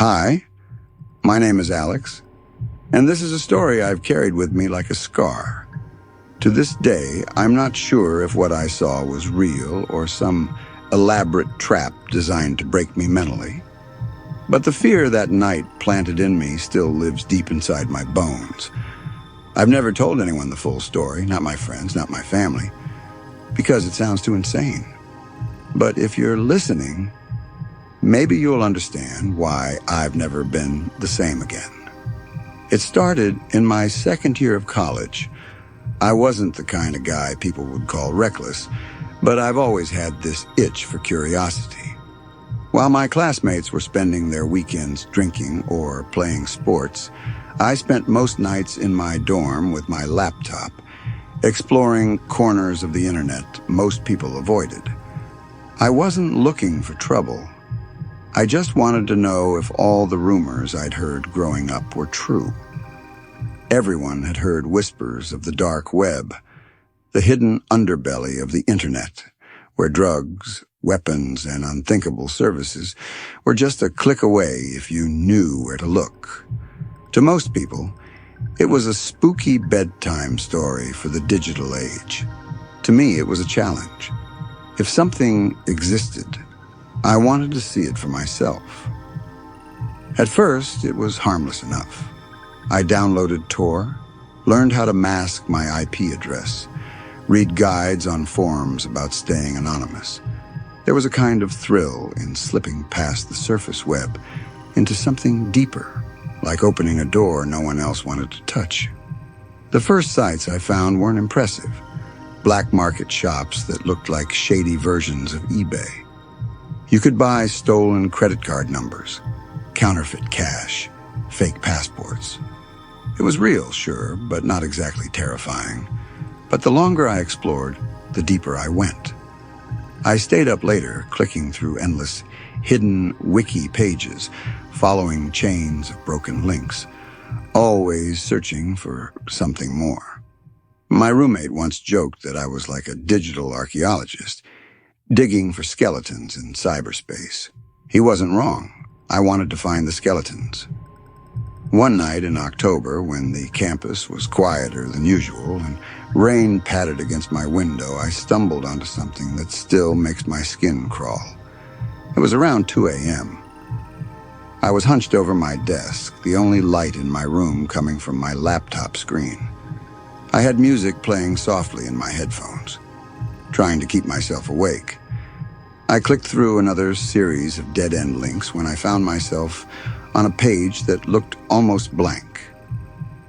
Hi, my name is Alex, and this is a story I've carried with me like a scar. To this day, I'm not sure if what I saw was real or some elaborate trap designed to break me mentally. But the fear that night planted in me still lives deep inside my bones. I've never told anyone the full story, not my friends, not my family, because it sounds too insane. But if you're listening, maybe you'll understand why I've never been the same again. It started in my second year of college. I wasn't the kind of guy people would call reckless, but I've always had this itch for curiosity. While my classmates were spending their weekends drinking or playing sports, I spent most nights in my dorm with my laptop, exploring corners of the internet most people avoided. I wasn't looking for trouble. I just wanted to know if all the rumors I'd heard growing up were true. Everyone had heard whispers of the dark web, the hidden underbelly of the internet, where drugs, weapons, and unthinkable services were just a click away if you knew where to look. To most people, it was a spooky bedtime story for the digital age. To me, it was a challenge. If something existed, I wanted to see it for myself. At first, it was harmless enough. I downloaded Tor, learned how to mask my IP address, read guides on forums about staying anonymous. There was a kind of thrill in slipping past the surface web into something deeper, like opening a door no one else wanted to touch. The first sites I found weren't impressive. Black market shops that looked like shady versions of eBay. You could buy stolen credit card numbers, counterfeit cash, fake passports. It was real, sure, but not exactly terrifying. But the longer I explored, the deeper I went. I stayed up later, clicking through endless, hidden wiki pages, following chains of broken links, always searching for something more. My roommate once joked that I was like a digital archaeologist, digging for skeletons in cyberspace. He wasn't wrong. I wanted to find the skeletons. One night in October, when the campus was quieter than usual and rain patted against my window, I stumbled onto something that still makes my skin crawl. It was around 2 a.m. I was hunched over my desk, the only light in my room coming from my laptop screen. I had music playing softly in my headphones, trying to keep myself awake. I clicked through another series of dead-end links when I found myself on a page that looked almost blank.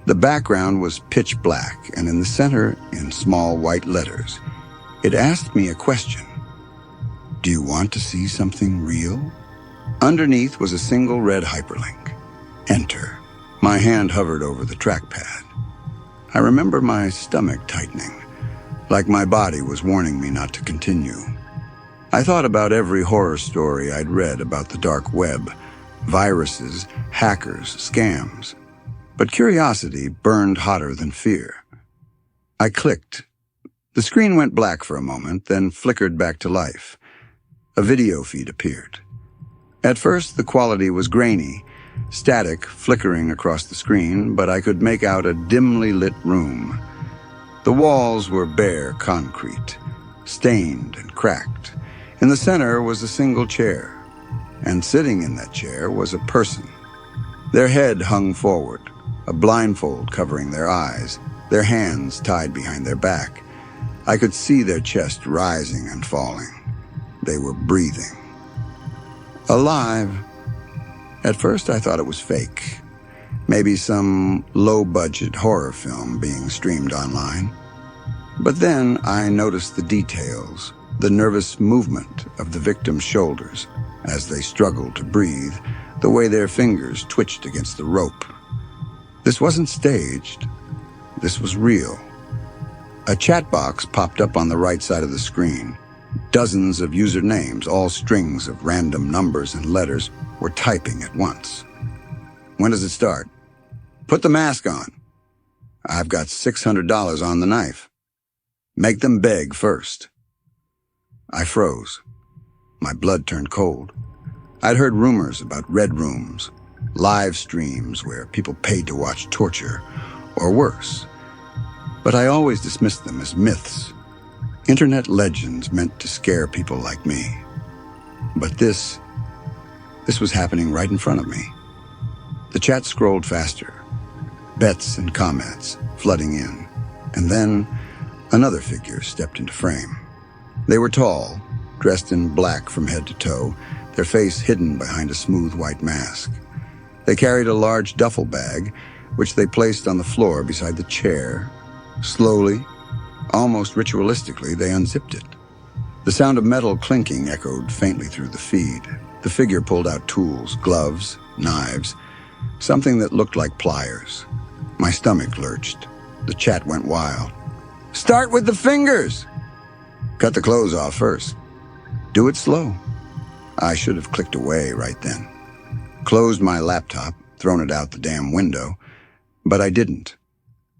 The background was pitch black, and in the center, in small white letters, it asked me a question. Do you want to see something real? Underneath was a single red hyperlink. Enter. My hand hovered over the trackpad. I remember my stomach tightening, like my body was warning me not to continue. I thought about every horror story I'd read about the dark web, viruses, hackers, scams. But curiosity burned hotter than fear. I clicked. The screen went black for a moment, then flickered back to life. A video feed appeared. At first, the quality was grainy, static, flickering across the screen, but I could make out a dimly lit room. The walls were bare concrete, stained and cracked. In the center was a single chair, and sitting in that chair was a person. Their head hung forward, a blindfold covering their eyes, their hands tied behind their back. I could see their chest rising and falling. They were breathing. Alive. At first I thought it was fake. Maybe some low-budget horror film being streamed online. But then I noticed the details, the nervous movement of the victim's shoulders as they struggled to breathe, the way their fingers twitched against the rope. This wasn't staged. This was real. A chat box popped up on the right side of the screen. Dozens of usernames, all strings of random numbers and letters, were typing at once. When does it start? Put the mask on. I've got $600 on the knife. Make them beg first. I froze. My blood turned cold. I'd heard rumors about red rooms, live streams where people paid to watch torture, or worse. But I always dismissed them as myths, internet legends meant to scare people like me. But this was happening right in front of me. The chat scrolled faster, bets and comments flooding in, and then another figure stepped into frame. They were tall, dressed in black from head to toe, their face hidden behind a smooth white mask. They carried a large duffel bag, which they placed on the floor beside the chair. Slowly, almost ritualistically, they unzipped it. The sound of metal clinking echoed faintly through the feed. The figure pulled out tools, gloves, knives, something that looked like pliers. My stomach lurched. The chat went wild. "Start with the fingers!" "Cut the clothes off first." "Do it slow." I should have clicked away right then. Closed my laptop, thrown it out the damn window, but I didn't.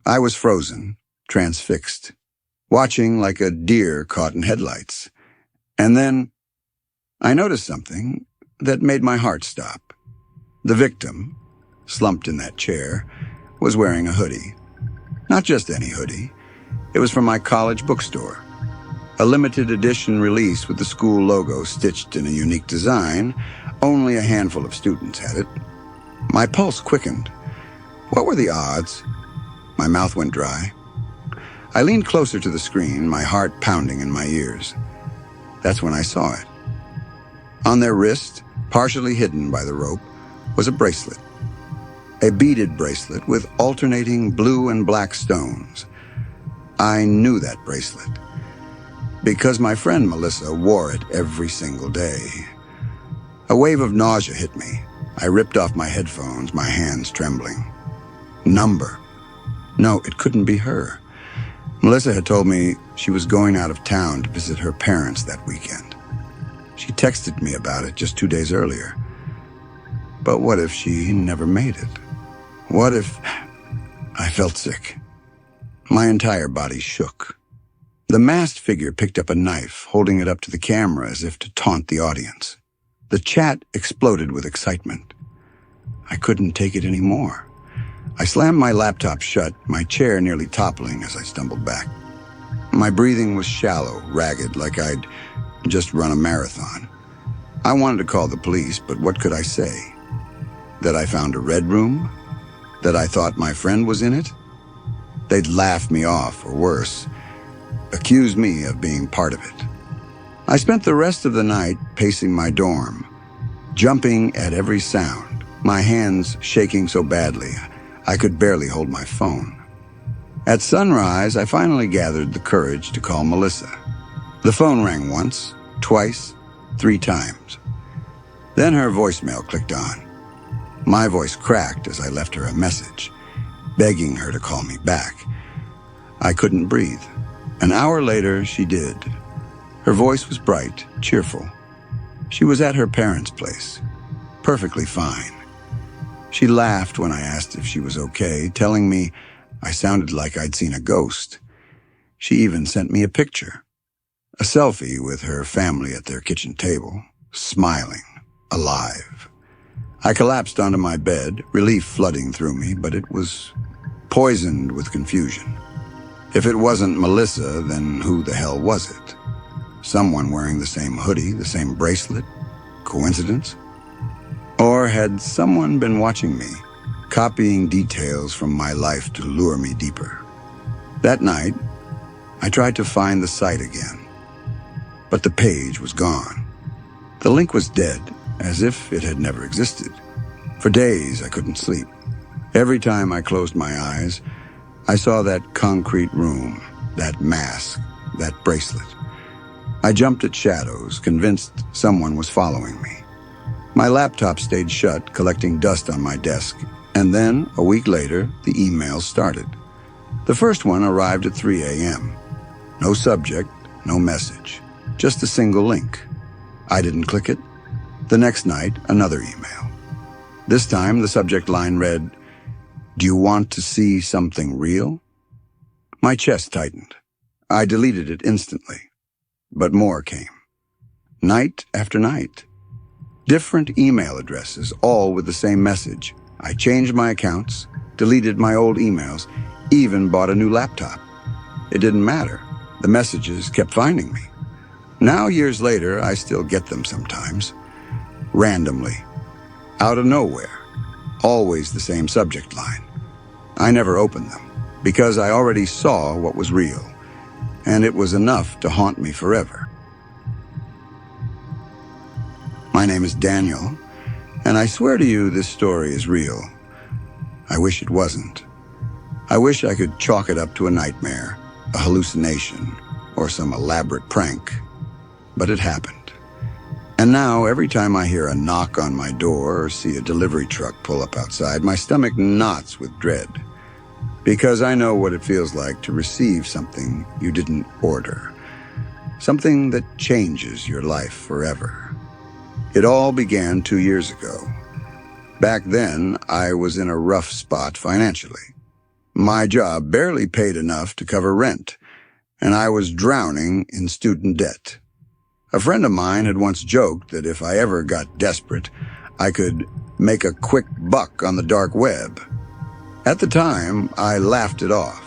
I was frozen, transfixed, watching like a deer caught in headlights. And then I noticed something that made my heart stop. The victim, slumped in that chair, was wearing a hoodie. Not just any hoodie. It was from my college bookstore. A limited edition release with the school logo stitched in a unique design. Only a handful of students had it. My pulse quickened. What were the odds? My mouth went dry. I leaned closer to the screen, my heart pounding in my ears. That's when I saw it. On their wrist, partially hidden by the rope, was a bracelet. A beaded bracelet with alternating blue and black stones. I knew that bracelet, because my friend Melissa wore it every single day. A wave of nausea hit me. I ripped off my headphones, my hands trembling. Number. No, it couldn't be her. Melissa had told me she was going out of town to visit her parents that weekend. She texted me about it just 2 days earlier. But what if she never made it? What if... I felt sick. My entire body shook. The masked figure picked up a knife, holding it up to the camera as if to taunt the audience. The chat exploded with excitement. I couldn't take it anymore. I slammed my laptop shut, my chair nearly toppling as I stumbled back. My breathing was shallow, ragged, like I'd just run a marathon. I wanted to call the police, but what could I say? That I found a red room? That I thought my friend was in it? They'd laugh me off, or worse, accuse me of being part of it. I spent the rest of the night pacing my dorm, jumping at every sound, my hands shaking so badly I could barely hold my phone. At sunrise, I finally gathered the courage to call Melissa. The phone rang once, twice, 3 times. Then her voicemail clicked on. My voice cracked as I left her a message, begging her to call me back. I couldn't breathe. An hour later, she did. Her voice was bright, cheerful. She was at her parents' place, perfectly fine. She laughed when I asked if she was okay, telling me I sounded like I'd seen a ghost. She even sent me a picture, a selfie with her family at their kitchen table, smiling, alive. I collapsed onto my bed, relief flooding through me, but it was poisoned with confusion. If it wasn't Melissa, then who the hell was it? Someone wearing the same hoodie, the same bracelet? Coincidence? Or had someone been watching me, copying details from my life to lure me deeper? That night, I tried to find the site again, but the page was gone. The link was dead, as if it had never existed. For days, I couldn't sleep. Every time I closed my eyes, I saw that concrete room, that mask, that bracelet. I jumped at shadows, convinced someone was following me. My laptop stayed shut, collecting dust on my desk, and then, a week later, the emails started. The first one arrived at 3 a.m. No subject, no message, just a single link. I didn't click it. The next night, another email. This time, the subject line read, "Do you want to see something real?" My chest tightened. I deleted it instantly, but more came. Night after night. Different email addresses, all with the same message. I changed my accounts, deleted my old emails, even bought a new laptop. It didn't matter. The messages kept finding me. Now, years later, I still get them sometimes. Randomly. Out of nowhere. Always the same subject line. I never opened them, because I already saw what was real, and it was enough to haunt me forever. My name is Daniel, and I swear to you this story is real. I wish it wasn't. I wish I could chalk it up to a nightmare, a hallucination, or some elaborate prank. But it happened. And now, every time I hear a knock on my door or see a delivery truck pull up outside, my stomach knots with dread. Because I know what it feels like to receive something you didn't order. Something that changes your life forever. It all began 2 years ago. Back then, I was in a rough spot financially. My job barely paid enough to cover rent, and I was drowning in student debt. A friend of mine had once joked that if I ever got desperate, I could make a quick buck on the dark web. At the time, I laughed it off.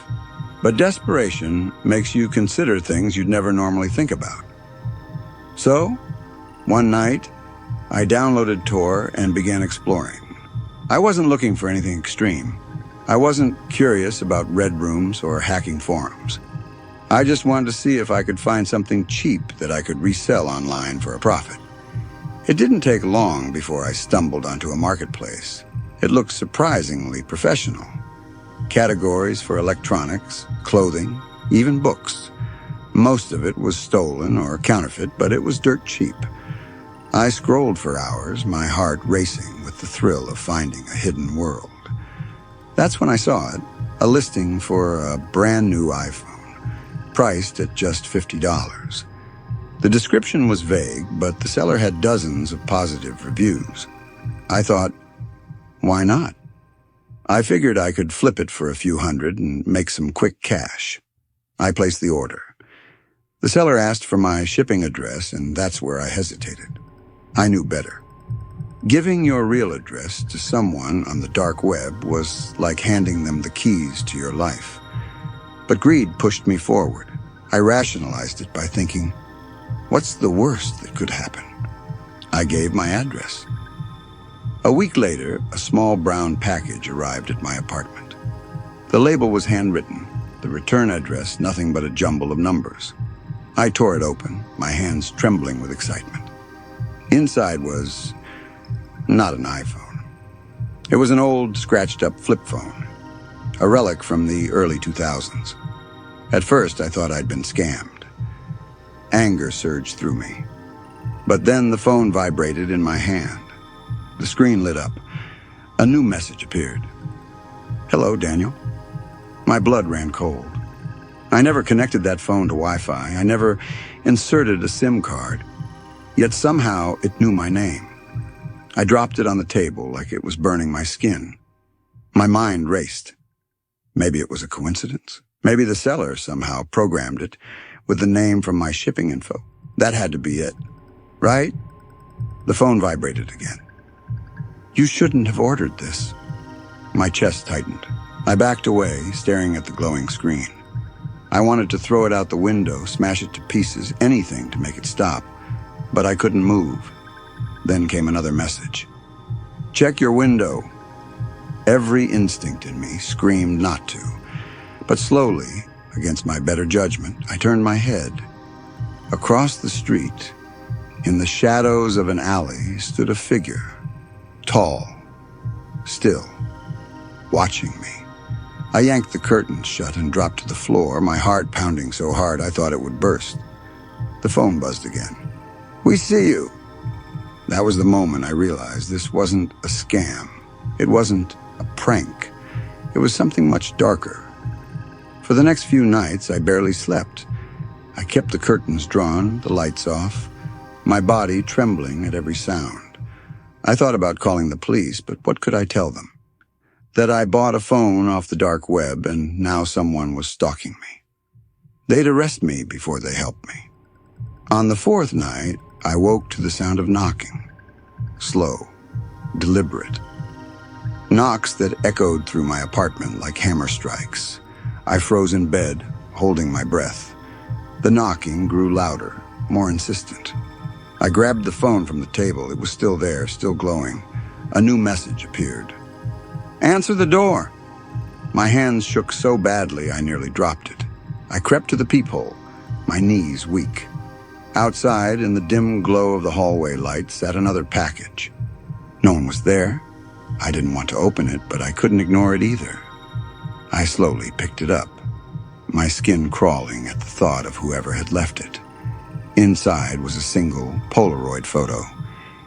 But desperation makes you consider things you'd never normally think about. So, one night, I downloaded Tor and began exploring. I wasn't looking for anything extreme. I wasn't curious about red rooms or hacking forums. I just wanted to see if I could find something cheap that I could resell online for a profit. It didn't take long before I stumbled onto a marketplace. It looked surprisingly professional. Categories for electronics, clothing, even books. Most of it was stolen or counterfeit, but it was dirt cheap. I scrolled for hours, my heart racing with the thrill of finding a hidden world. That's when I saw it, a listing for a brand new iPhone, priced at just $50. The description was vague, but the seller had dozens of positive reviews. I thought, why not? I figured I could flip it for a few hundred and make some quick cash. I placed the order. The seller asked for my shipping address, and that's where I hesitated. I knew better. Giving your real address to someone on the dark web was like handing them the keys to your life. But greed pushed me forward. I rationalized it by thinking, what's the worst that could happen? I gave my address. A week later, a small brown package arrived at my apartment. The label was handwritten, the return address nothing but a jumble of numbers. I tore it open, my hands trembling with excitement. Inside was not an iPhone. It was an old, scratched-up flip phone, a relic from the early 2000s. At first, I thought I'd been scammed. Anger surged through me. But then the phone vibrated in my hand. The screen lit up. A new message appeared. Hello, Daniel. My blood ran cold. I never connected that phone to Wi-Fi. I never inserted a SIM card. Yet somehow it knew my name. I dropped it on the table like it was burning my skin. My mind raced. Maybe it was a coincidence. Maybe the seller somehow programmed it with the name from my shipping info. That had to be it. Right? The phone vibrated again. You shouldn't have ordered this. My chest tightened. I backed away, staring at the glowing screen. I wanted to throw it out the window, smash it to pieces, anything to make it stop. But I couldn't move. Then came another message. Check your window. Every instinct in me screamed not to. But slowly, against my better judgment, I turned my head. Across the street, in the shadows of an alley, stood a figure. Tall, still, watching me. I yanked the curtains shut and dropped to the floor, my heart pounding so hard I thought it would burst. The phone buzzed again. We see you. That was the moment I realized this wasn't a scam. It wasn't a prank. It was something much darker. For the next few nights, I barely slept. I kept the curtains drawn, the lights off, my body trembling at every sound. I thought about calling the police, but what could I tell them? That I bought a phone off the dark web and now someone was stalking me. They'd arrest me before they helped me. On the fourth night, I woke to the sound of knocking. slow, deliberate. Knocks that echoed through my apartment like hammer strikes. I froze in bed, holding my breath. The knocking grew louder, more insistent. I grabbed the phone from the table. It was still there, still glowing. A new message appeared. "Answer the door!" My hands shook so badly I nearly dropped it. I crept to the peephole, my knees weak. Outside, in the dim glow of the hallway light, sat another package. No one was there. I didn't want to open it, but I couldn't ignore it either. I slowly picked it up, my skin crawling at the thought of whoever had left it. Inside was a single Polaroid photo.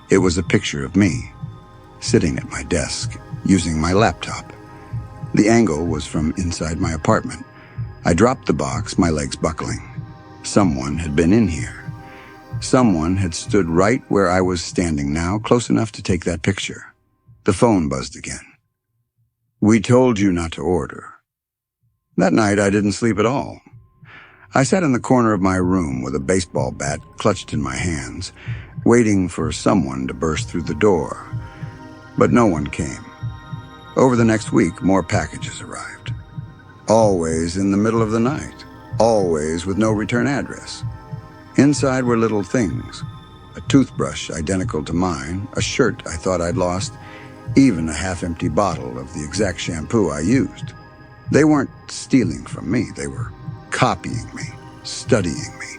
It was a picture of me, sitting at my desk, using my laptop. The angle was from inside my apartment. I dropped the box, my legs buckling. Someone had been in here. Someone had stood right where I was standing now, close enough to take that picture. The phone buzzed again. "We told you not to order." That night, I didn't sleep at all. I sat in the corner of my room with a baseball bat clutched in my hands, waiting for someone to burst through the door. But no one came. Over the next week, more packages arrived. Always in the middle of the night. Always with no return address. Inside were little things. A toothbrush identical to mine, a shirt I thought I'd lost, even a half-empty bottle of the exact shampoo I used. They weren't stealing from me. They were copying me, studying me.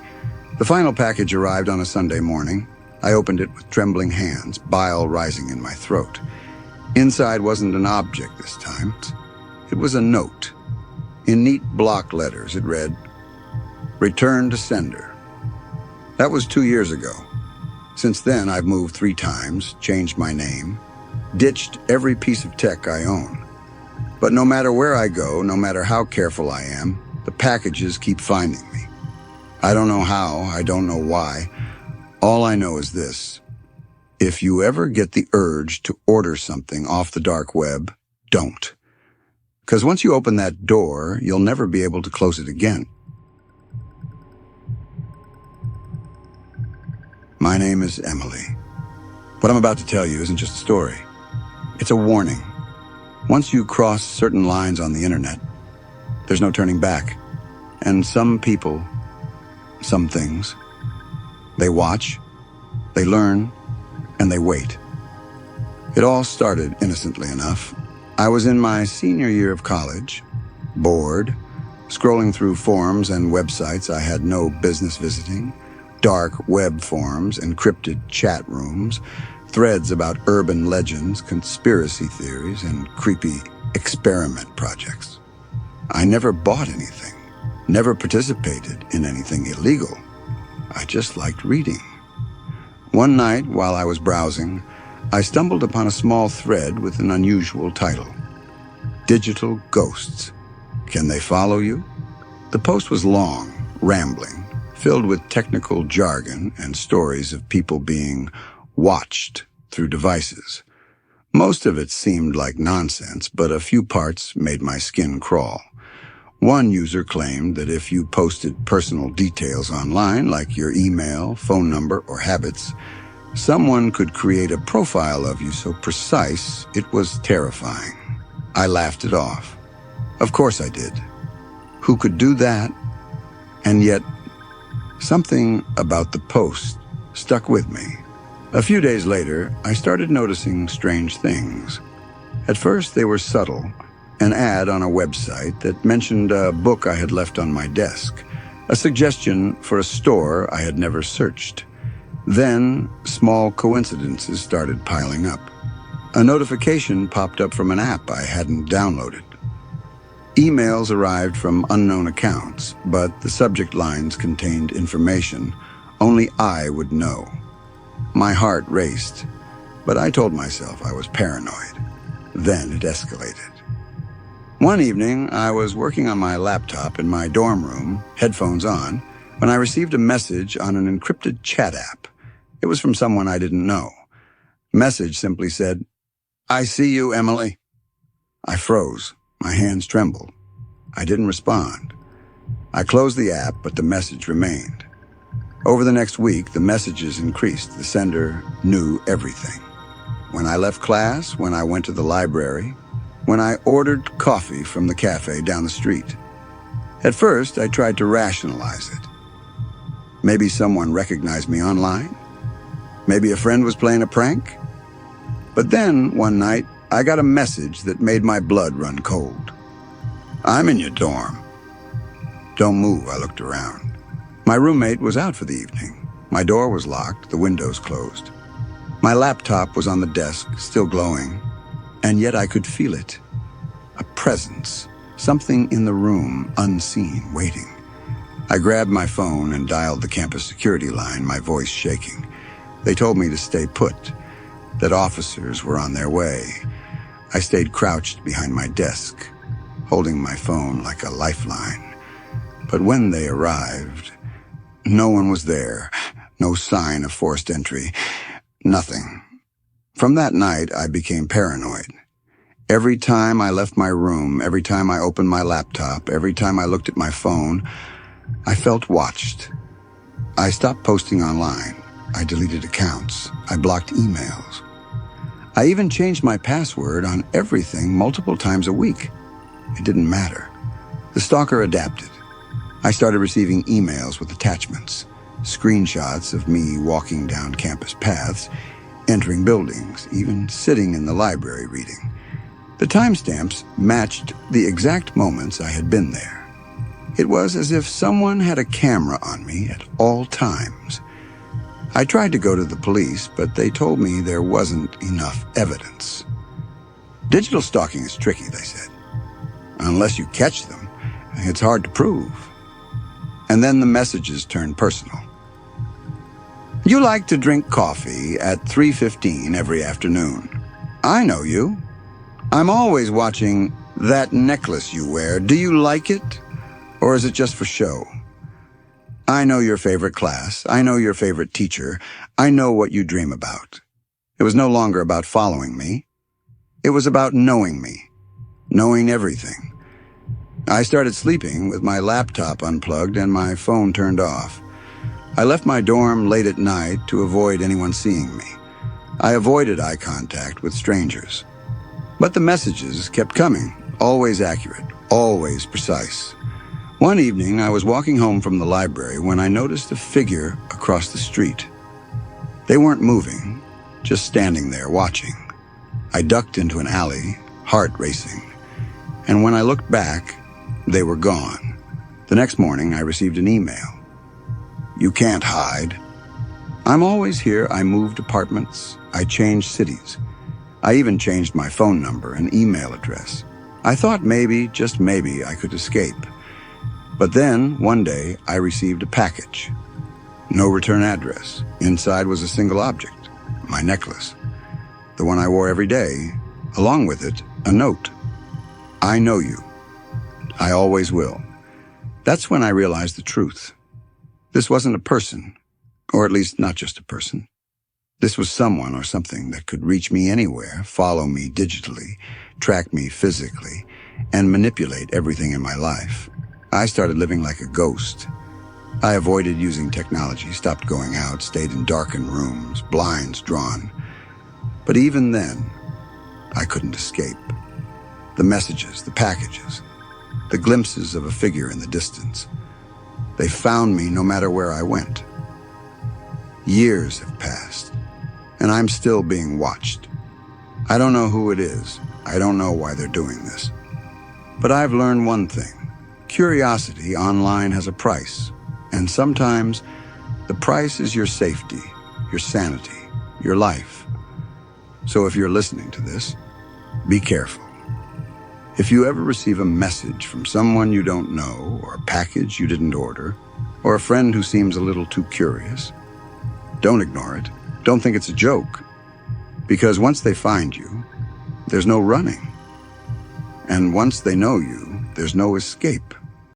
The final package arrived on a Sunday morning. I opened it with trembling hands, bile rising in my throat. Inside wasn't an object this time. It was a note. In neat block letters, it read, "Return to sender." That was 2 years ago. Since then, I've moved 3 times, changed my name, ditched every piece of tech I own. But no matter where I go, no matter how careful I am, the packages keep finding me. I don't know how, I don't know why. All I know is this. If you ever get the urge to order something off the dark web, don't. Because once you open that door, you'll never be able to close it again. My name is Emily. What I'm about to tell you isn't just a story. It's a warning. Once you cross certain lines on the internet, there's no turning back. And some people, some things, they watch, they learn, and they wait. It all started innocently enough. I was in my senior year of college, bored, scrolling through forums and websites I had no business visiting, dark web forums, encrypted chat rooms, threads about urban legends, conspiracy theories, and creepy experiment projects. I never bought anything, never participated in anything illegal. I just liked reading. One night, while I was browsing, I stumbled upon a small thread with an unusual title. Digital Ghosts. Can they follow you? The post was long, rambling, filled with technical jargon and stories of people being watched through devices. Most of it seemed like nonsense, but a few parts made my skin crawl. One user claimed that if you posted personal details online, like your email, phone number, or habits, someone could create a profile of you so precise it was terrifying. I laughed it off. Of course I did. Who could do that? And yet, something about the post stuck with me. A few days later, I started noticing strange things. At first, they were subtle. An ad on a website that mentioned a book I had left on my desk, a suggestion for a store I had never searched. Then, small coincidences started piling up. A notification popped up from an app I hadn't downloaded. Emails arrived from unknown accounts, but the subject lines contained information only I would know. My heart raced, but I told myself I was paranoid. Then it escalated. One evening, I was working on my laptop in my dorm room, headphones on, when I received a message on an encrypted chat app. It was from someone I didn't know. The message simply said, "I see you, Emily." I froze. My hands trembled. I didn't respond. I closed the app, but the message remained. Over the next week, the messages increased. The sender knew everything. when I left class, when I went to the library, when I ordered coffee from the cafe down the street. At first, I tried to rationalize it. Maybe someone recognized me online. Maybe a friend was playing a prank. But then, one night, I got a message that made my blood run cold. "I'm in your dorm." "Don't move," I looked around. My roommate was out for the evening. My door was locked, the windows closed. My laptop was on the desk, still glowing, and yet I could feel it. A presence, something in the room, unseen, waiting. I grabbed my phone and dialed the campus security line, my voice shaking. They told me to stay put, that officers were on their way. I stayed crouched behind my desk, holding my phone like a lifeline. But when they arrived, no one was there, no sign of forced entry, nothing. From that night, I became paranoid. Every time I left my room, every time I opened my laptop, every time I looked at my phone, I felt watched. I stopped posting online. I deleted accounts. I blocked emails. I even changed my password on everything multiple times a week. It didn't matter. The stalker adapted. I started receiving emails with attachments, screenshots of me walking down campus paths, entering buildings, even sitting in the library reading. The timestamps matched the exact moments I had been there. It was as if someone had a camera on me at all times. I tried to go to the police, but they told me there wasn't enough evidence. Digital stalking is tricky, they said. Unless you catch them, it's hard to prove. And then the messages turned personal. "You like to drink coffee at 3:15 every afternoon. I know you. I'm always watching that necklace you wear. Do you like it? Or is it just for show? I know your favorite class. I know your favorite teacher. I know what you dream about." It was no longer about following me. It was about knowing me, knowing everything. I started sleeping with my laptop unplugged and my phone turned off. I left my dorm late at night to avoid anyone seeing me. I avoided eye contact with strangers. But the messages kept coming, always accurate, always precise. One evening, I was walking home from the library when I noticed a figure across the street. They weren't moving, just standing there watching. I ducked into an alley, heart racing. And when I looked back, they were gone. The next morning, I received an email. "You can't hide." I'm always here. I moved apartments. I changed cities. I even changed my phone number and email address. I thought maybe, just maybe, I could escape. But then, one day, I received a package. No return address. Inside was a single object, my necklace. The one I wore every day. Along with it, a note. "I know you. I always will." That's when I realized the truth. This wasn't a person, or at least not just a person. This was someone or something that could reach me anywhere, follow me digitally, track me physically, and manipulate everything in my life. I started living like a ghost. I avoided using technology, stopped going out, stayed in darkened rooms, blinds drawn. But even then, I couldn't escape. The messages, the packages, the glimpses of a figure in the distance. They found me no matter where I went. Years have passed, and I'm still being watched. I don't know who it is. I don't know why they're doing this. But I've learned one thing. Curiosity online has a price, and sometimes the price is your safety, your sanity, your life. So if you're listening to this, be careful. If you ever receive a message from someone you don't know, or a package you didn't order, or a friend who seems a little too curious, don't ignore it. Don't think it's a joke. Because once they find you, there's no running. And once they know you, there's no escape.